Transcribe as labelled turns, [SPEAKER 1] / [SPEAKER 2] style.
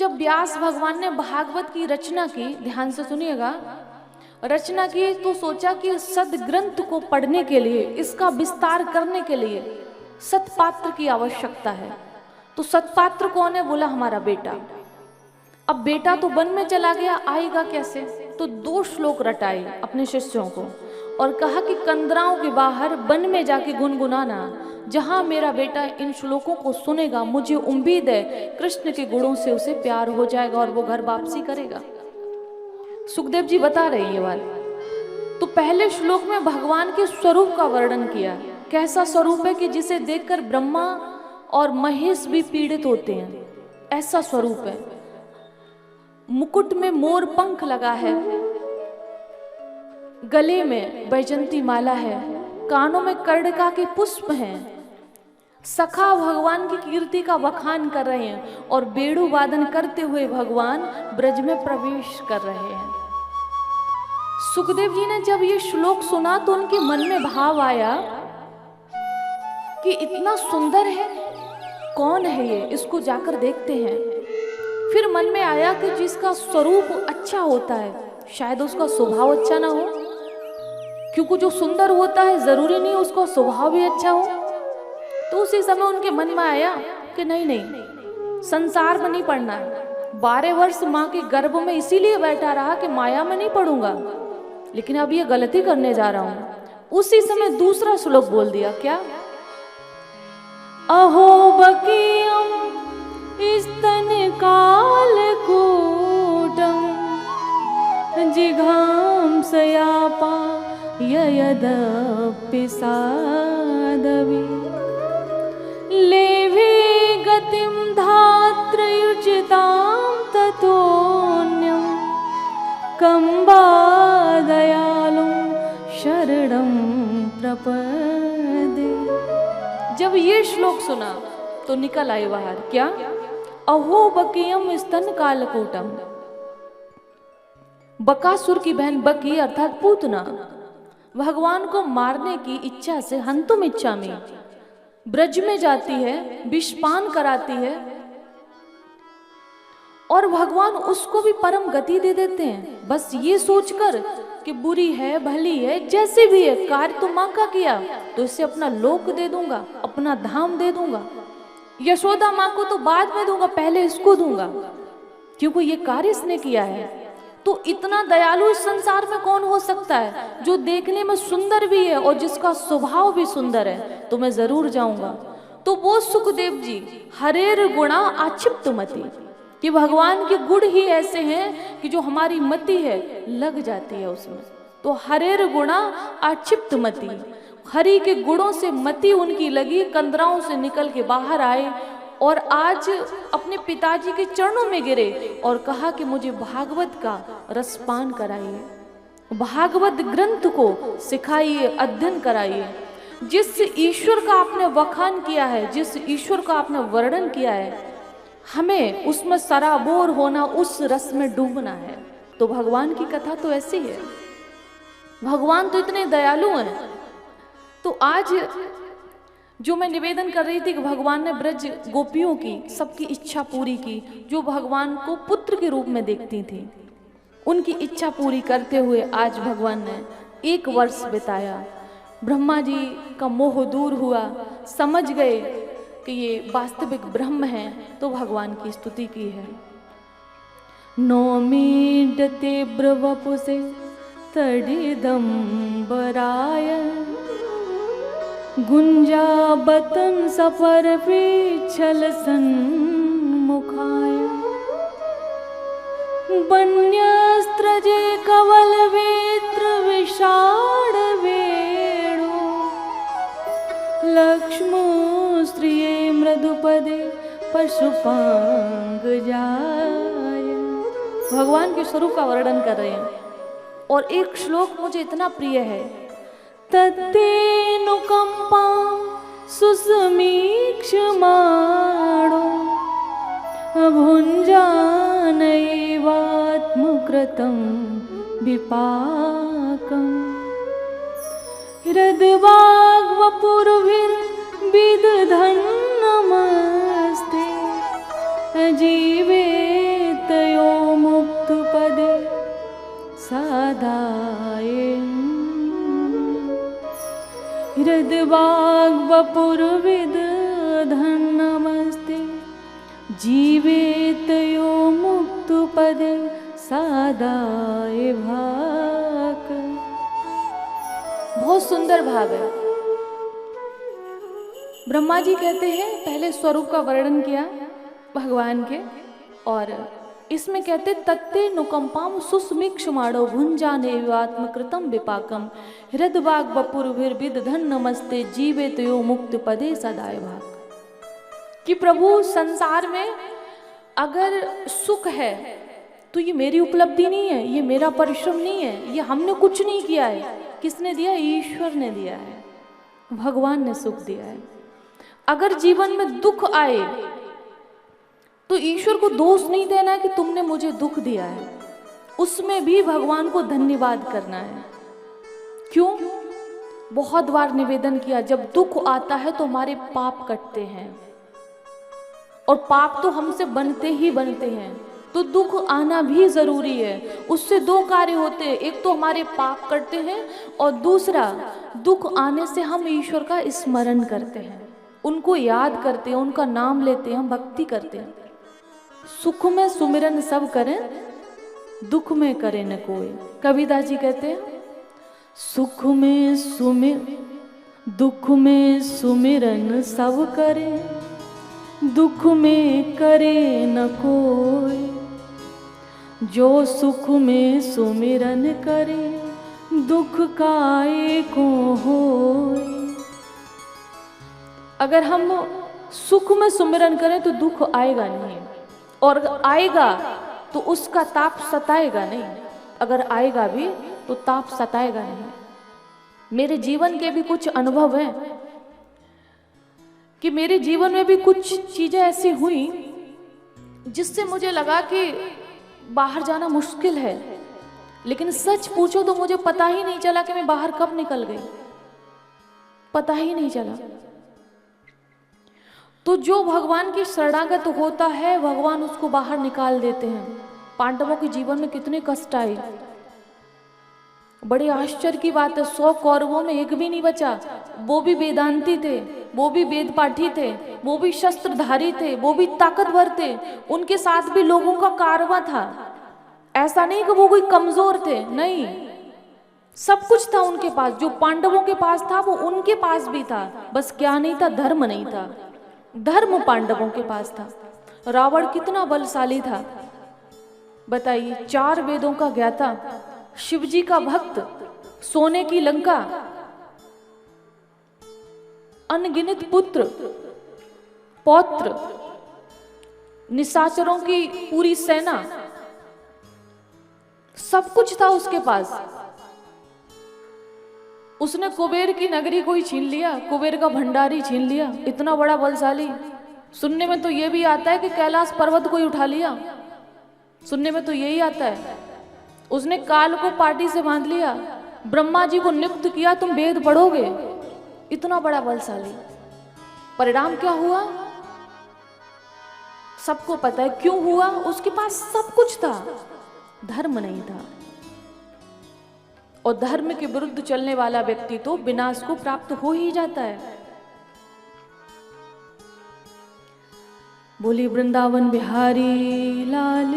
[SPEAKER 1] जब व्यास भगवान ने भागवत की रचना की, ध्यान से सुनिएगा, रचना की तो सोचा कि सदग्रंथ को पढ़ने के लिए, इसका विस्तार करने के लिए सतपात्र की आवश्यकता है। तो सतपात्र कौन है? बोला हमारा बेटा। अब बेटा तो वन में चला गया, आएगा कैसे? तो 2 श्लोक रटाए अपने शिष्यों को और कहा कि कंदराओं के बाहर वन में जाके गुनगुनाना, जहां मेरा बेटा इन श्लोकों को सुनेगा, मुझे उम्मीद है कृष्ण के गुणों से उसे प्यार हो जाएगा और वो घर वापसी करेगा। सुखदेव जी बता रहे हैं ये बात। तो पहले श्लोक में भगवान के स्वरूप का वर्णन किया। कैसा स्वरूप है कि जिसे देखकर ब्रह्मा और महेश भी पीड़ित होते हैं, ऐसा स्वरूप है। मुकुट में मोर पंख लगा है, गले में बैजंती माला है, कानों में कर्णिका के पुष्प हैं। सखा भगवान की कीर्ति का बखान कर रहे हैं और बेड़ू वादन करते हुए भगवान ब्रज में प्रवेश कर रहे हैं। सुखदेव जी ने जब ये श्लोक सुना तो उनके मन में भाव आया कि इतना सुंदर है, कौन है ये, इसको जाकर देखते हैं। फिर मन में आया कि जिसका स्वरूप अच्छा होता है शायद उसका स्वभाव अच्छा ना हो, क्योंकि जो सुंदर होता है जरूरी नहीं उसका स्वभाव भी अच्छा हो। तो उसी समय उनके मन में आया कि नहीं नहीं, संसार में नहीं पढ़ना है। 12 वर्ष माँ के गर्भ में इसीलिए बैठा रहा कि माया में नहीं पढ़ूंगा, लेकिन अब ये गलती करने जा रहा हूं। उसी समय दूसरा श्लोक बोल दिया, क्या? अहो बकीयम स्तन काल कूटम जिघाम सयापा यदपि सादवी लेभे गतिम धात्रयुचितां ततोऽन्यं कंबा दयालुं शरणं प्रपदे। जब ये श्लोक सुना तो निकल आए बाहर, क्या? अहो बकीयम स्तन कालकूटम। बकासुर की बहन बकी अर्थात पूतना भगवान को मारने की इच्छा से हंतुम इच्छा में ब्रज में जाती है, विषपान कराती है और भगवान उसको भी परम गति दे देते हैं, बस ये सोचकर कि बुरी है भली है जैसे भी है, कार्य तो मां का किया तो इसे अपना लोक दे दूंगा, अपना धाम दे दूंगा। यशोदा मां को तो बाद में दूंगा, पहले इसको दूंगा क्योंकि ये कार्य इसने किया है। तो इतना दयालु इस संसार में कौन हो सकता है जो देखने में सुंदर भी है और जिसका स्वभाव भी सुंदर है, तो मैं जरूर जाऊंगा। तो वो सुखदेव जी हरेर गुणा आक्षिप्त मति, कि भगवान के गुण ही ऐसे हैं कि जो हमारी मति है लग जाती है उसमें। तो हरेर गुणा आक्षिप्त मति, हरि के गुणों से मति उनकी लगी, कंदराओं से निकल के बाहर आए और आज अपने पिताजी के चरणों में गिरे और कहा कि मुझे भागवत का रसपान कराइए, भागवत ग्रंथ को सिखाइए, अध्ययन कराइए। जिस ईश्वर का आपने वखान किया है, जिस ईश्वर का आपने वर्णन किया है, हमें उसमें सराबोर होना, उस रस में डूबना है। तो भगवान की कथा तो ऐसी है, भगवान तो इतने दयालु हैं। तो आज जो मैं निवेदन कर रही थी कि भगवान ने ब्रज गोपियों की सबकी इच्छा पूरी की, जो भगवान को पुत्र के रूप में देखती थी, उनकी इच्छा पूरी करते हुए आज भगवान ने 1 वर्ष बिताया। ब्रह्मा जी का मोह दूर हुआ, समझ गए कि ये वास्तविक ब्रह्म हैं, तो भगवान की स्तुति की है। नौमीडते ब्रवपुसे तडिदंबराय गुंजाबतन सफर पिछल सन्मुखाय वन्यस्त्रजे कवल वेत्र विषाण वेणु लक्ष्मो स्त्रिये मृदुपदे पशुपांग जाय। भगवान के स्वरूप का वर्णन कर रहे हैं और एक श्लोक मुझे इतना प्रिय है, तत्तेनुकंपां सुसमीक्षमाणो भुञ्जानैवात्मकृतं विपाकम् हृद्वाग्वपुर्भिर्विदधन् नमस्ते जीवे हृदवाग वपुर्विद धन्नमस्ते जीवेत यो मुक्त पदे सादाय भाक। बहुत सुंदर भाव है। ब्रह्मा जी कहते हैं, पहले स्वरूप का वर्णन किया भगवान के, और इसमें कहते तत्ते नुकंपाम सुस्मिक्षमाणो भुंजाने आत्मकृतम विपाकम हृदवाग वपुर्भिर्विद धन्नमस्ते जीवेत यो मुक्त पदे सदाय भाग। कि प्रभु संसार में अगर सुख है तो ये मेरी उपलब्धि नहीं है, ये मेरा परिश्रम नहीं है, ये हमने कुछ नहीं किया है। किसने दिया? ईश्वर ने दिया है, भगवान ने सुख दिया है। अगर जीवन में दुख आए तो ईश्वर को दोष नहीं देना है कि तुमने मुझे दुख दिया है, उसमें भी भगवान को धन्यवाद करना है। क्यों? बहुत बार निवेदन किया, जब दुख आता है तो हमारे पाप कटते हैं, और पाप तो हमसे बनते ही बनते हैं, तो दुख आना भी जरूरी है। उससे दो कार्य होते हैं, एक तो हमारे पाप कटते हैं, और दूसरा दुख आने से हम ईश्वर का स्मरण करते हैं, उनको याद करते हैं, उनका नाम लेते हैं, हम भक्ति करते हैं। सुख में सुमिरन सब करें, दुख में करे न कोई। कबीरदास जी कहते हैं, सुख में दुख में सुमिरन सब करे, दुख में करे न कोई। जो सुख में सुमिरन करे, दुख काहे को होय। अगर हम सुख में सुमिरन करें तो दुख आएगा नहीं, और आएगा तो उसका ताप सताएगा नहीं। अगर आएगा भी तो ताप सताएगा नहीं। मेरे जीवन के भी कुछ अनुभव हैं कि मेरे जीवन में भी कुछ चीजें ऐसी हुई जिससे मुझे लगा कि बाहर जाना मुश्किल है, लेकिन सच पूछो तो मुझे पता ही नहीं चला कि मैं बाहर कब निकल गई, पता ही नहीं चला। तो जो भगवान की शरणागत होता है, भगवान उसको बाहर निकाल देते हैं। पांडवों के जीवन में कितने कष्ट आए, बड़े आश्चर्य की बात है। 100 कौरवों में एक भी नहीं बचा। वो भी वेदांती थे, वो भी वेद पाठी थे, वो भी शस्त्रधारी थे, वो भी ताकतवर थे, उनके साथ भी लोगों का कारवां था। ऐसा नहीं कि वो कोई कमजोर थे, नहीं, सब कुछ था उनके पास। जो पांडवों के पास था वो उनके पास भी था, बस क्या नहीं था? धर्म नहीं था। धर्म पांडवों के पास था। रावण कितना बलशाली था बताइए, 4 वेदों का ज्ञाता, शिवजी का भक्त, सोने की लंका, अनगिनत पुत्र पौत्र, निशाचरों की पूरी सेना, सब कुछ था उसके पास। उसने कुबेर की नगरी को ही छीन लिया, कुबेर का भंडारी छीन लिया। इतना बड़ा बलशाली। सुनने में तो ये भी आता है कि कैलाश पर्वत को ही उठा लिया, सुनने में तो यही आता है। उसने काल को पाटी से बांध लिया, ब्रह्मा जी को नियुक्त किया, तुम वेद पढ़ोगे। इतना बड़ा बलशाली। परिणाम क्या हुआ सबको पता है। क्यों हुआ? उसके पास सब कुछ था, धर्म नहीं था। और धर्म के विरुद्ध चलने वाला व्यक्ति तो विनाश को प्राप्त हो ही जाता है। बोली वृंदावन बिहारी लाल